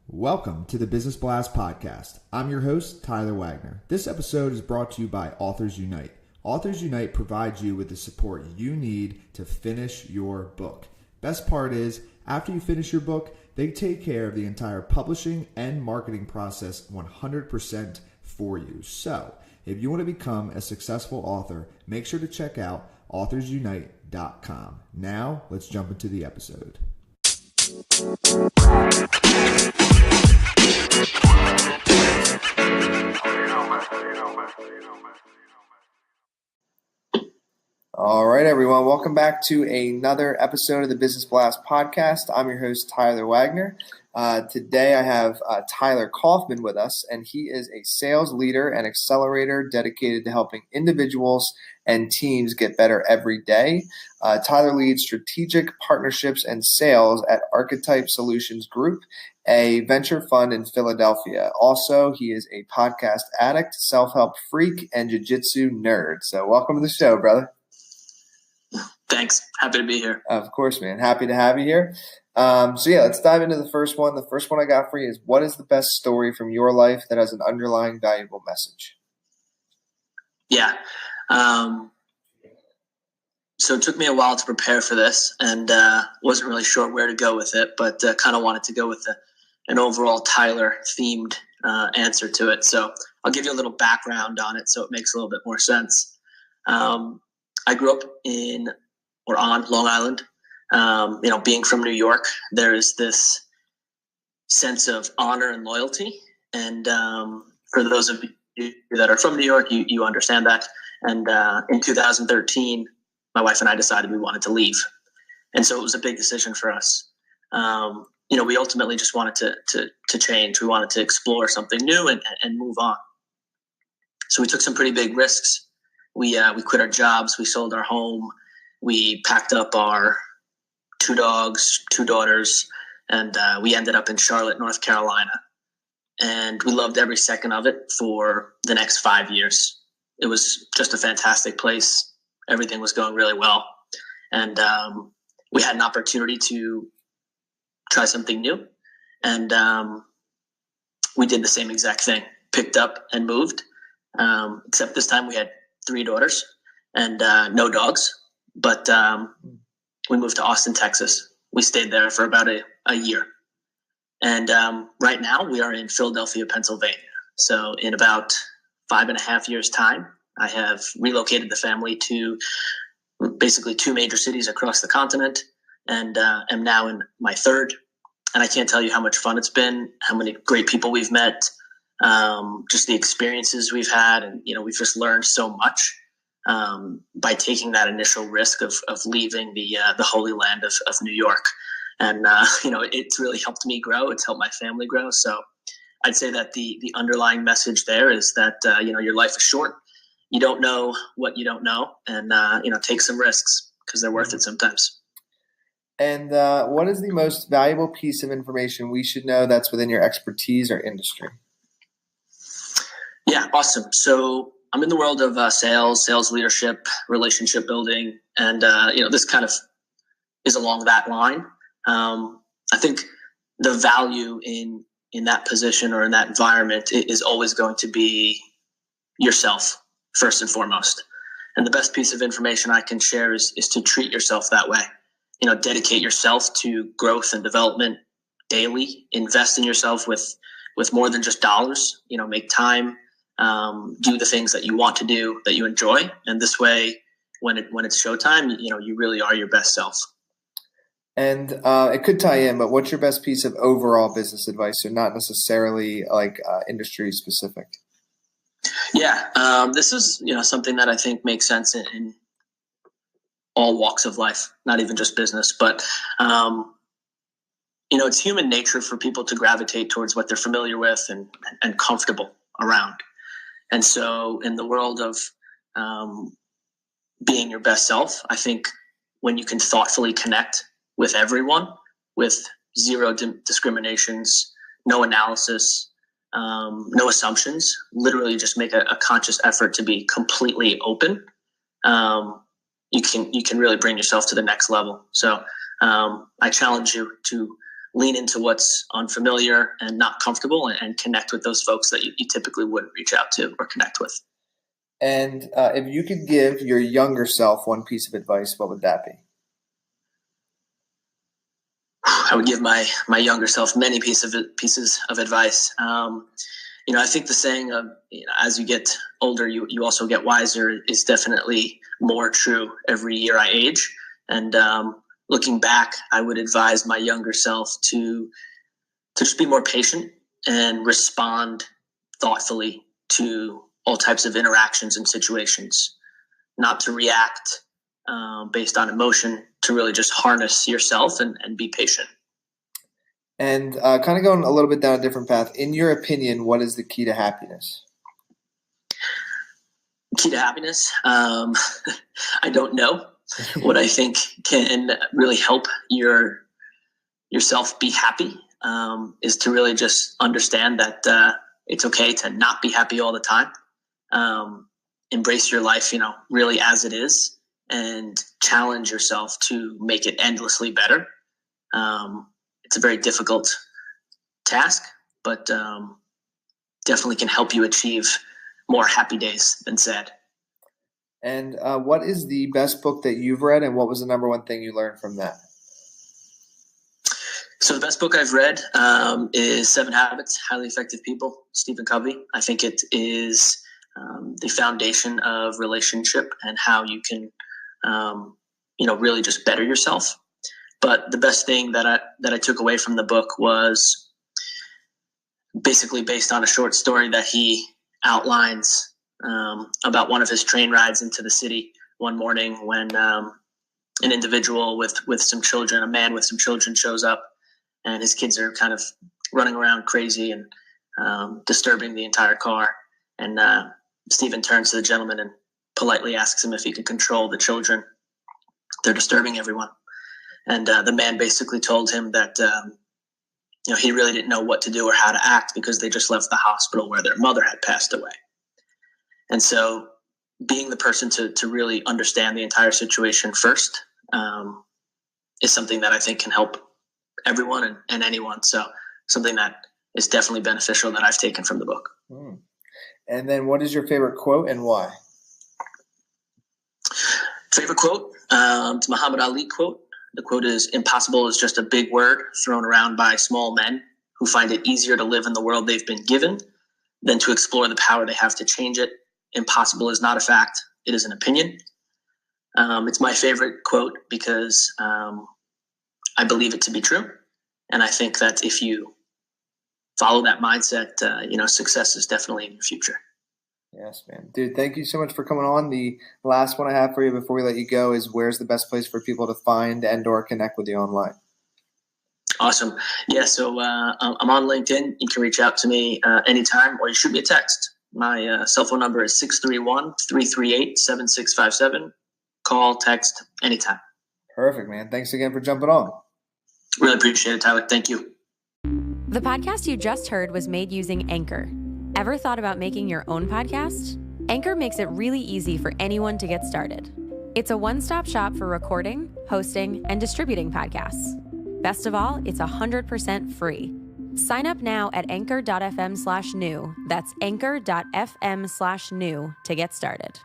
Welcome to the Business Blast Podcast. I'm your host, Tyler Wagner. This episode is brought to you by Authors Unite. Authors Unite provides you with the support you need to finish your book. Best part is, after you finish your book, they take care of the entire publishing and marketing process 100% for you. So, if you want to become a successful author, make sure to check out authorsunite.com. Now, let's jump into the episode. All right, everyone. Welcome back to another episode of the Business Blast Podcast. I'm your host, Tyler Wagner. Today I have Tyler Kaufman with us, and he is a sales leader and accelerator dedicated to helping individuals and teams get better every day. Tyler leads strategic partnerships and sales at Archetype Solutions Group, a venture fund in Philadelphia. Also, he is a podcast addict, self-help freak, and jiu-jitsu nerd. So welcome to the show, brother. Thanks. Happy to be here. Of course, man. Happy to have you here. Let's dive into the first one. The first one I got for you is, what is the best story from your life that has an underlying valuable message? Yeah. So it took me a while to prepare for this, and wasn't really sure where to go with it, but kind of wanted to go with an overall Tyler-themed answer to it. So I'll give you a little background on it so it makes a little bit more sense. I grew up on Long Island. Being from New York, there is this sense of honor and loyalty. And for those of you that are from New York, you understand that. And in 2013, my wife and I decided we wanted to leave. And so it was a big decision for us. We ultimately just wanted to change. We wanted to explore something new and move on. So we took some pretty big risks. We quit our jobs. We sold our home. We packed up our 2 dogs, 2 daughters, and we ended up in Charlotte, North Carolina. And we loved every second of it for the next 5 years. It was just a fantastic place. Everything was going really well. And we had an opportunity to try something new. And we did the same exact thing, picked up and moved. Except this time we had 3 daughters and no dogs. But we moved to Austin, Texas. We stayed there for about a year. And right now we are in Philadelphia, Pennsylvania. So in about 5.5 years' time, I have relocated the family to basically 2 major cities across the continent, and am now in my 3rd. And I can't tell you how much fun it's been, how many great people we've met, just the experiences we've had. And, we've just learned so much by taking that initial risk of leaving the holy land of New York. And, it's really helped me grow. It's helped my family grow. So I'd say that the underlying message there is that, your life is short. You don't know what you don't know, and, take some risks because they're worth it sometimes. And what is the most valuable piece of information we should know that's within your expertise or industry? Yeah, awesome. So I'm in the world of sales leadership, relationship building, and this kind of is along that line. I think the value in that position or in that environment is always going to be yourself first and foremost. And the best piece of information I can share is to treat yourself that way. Dedicate yourself to growth and development daily. Invest in yourself with more than just dollars. Make time. Do the things that you want to do, that you enjoy, and this way, when it's showtime, you really are your best self. And it could tie in, but what's your best piece of overall business advice, so not necessarily like industry specific? Yeah, this is something that I think makes sense in all walks of life, not even just business, but it's human nature for people to gravitate towards what they're familiar with and comfortable around. And so in the world of being your best self, I think when you can thoughtfully connect with everyone with zero discriminations, no analysis, no assumptions, literally just make a conscious effort to be completely open, you can really bring yourself to the next level. So I challenge you to lean into what's unfamiliar and not comfortable, and connect with those folks that you typically wouldn't reach out to or connect with. And if you could give your younger self one piece of advice, what would that be? I would give my younger self many pieces of advice. I think the saying of, as you get older, you also get wiser is definitely more true every year I age. And looking back, I would advise my younger self to just be more patient and respond thoughtfully to all types of interactions and situations, not to react based on emotion, to really just harness yourself and be patient. And kind of going a little bit down a different path, in your opinion, what is the key to happiness? Key to happiness? I don't know. What I think can really help yourself be happy is to really just understand that it's okay to not be happy all the time. Embrace your life, really as it is, and challenge yourself to make it endlessly better. It's a very difficult task, but definitely can help you achieve more happy days than sad. And what is the best book that you've read, and what was the number one thing you learned from that? So the best book I've read is 7 Habits, Highly Effective People, Stephen Covey. I think it is the foundation of relationship and how you can, really just better yourself. But the best thing that I took away from the book was basically based on a short story that he outlines about one of his train rides into the city one morning when an individual with some children, a man with some children, shows up, and his kids are kind of running around crazy and disturbing the entire car. And Stephen turns to the gentleman and politely asks him if he could control the children. They're disturbing everyone. And the man basically told him that he really didn't know what to do or how to act because they just left the hospital where their mother had passed away. And so being the person to really understand the entire situation first is something that I think can help everyone and anyone. So something that is definitely beneficial that I've taken from the book. And then what is your favorite quote and why? Favorite quote? It's a Muhammad Ali quote. The quote is, "Impossible is just a big word thrown around by small men who find it easier to live in the world they've been given than to explore the power they have to change it. Impossible is not a fact. It is an opinion." It's my favorite quote because I believe it to be true. And I think that if you follow that mindset, success is definitely in your future. Yes, man. Dude, thank you so much for coming on. The last one I have for you before we let you go is, where's the best place for people to find and or connect with you online? Awesome. Yeah, so I'm on LinkedIn. You can reach out to me anytime, or you shoot me a text. My cell phone number is 631-338-7657. Call, text, anytime. Perfect, man. Thanks again for jumping on. Really appreciate it, Tyler. Thank you. The podcast you just heard was made using Anchor. Ever thought about making your own podcast? Anchor makes it really easy for anyone to get started. It's a one-stop shop for recording, hosting, and distributing podcasts. Best of all, it's 100% free. Sign up now at anchor.fm/new. That's anchor.fm/new to get started.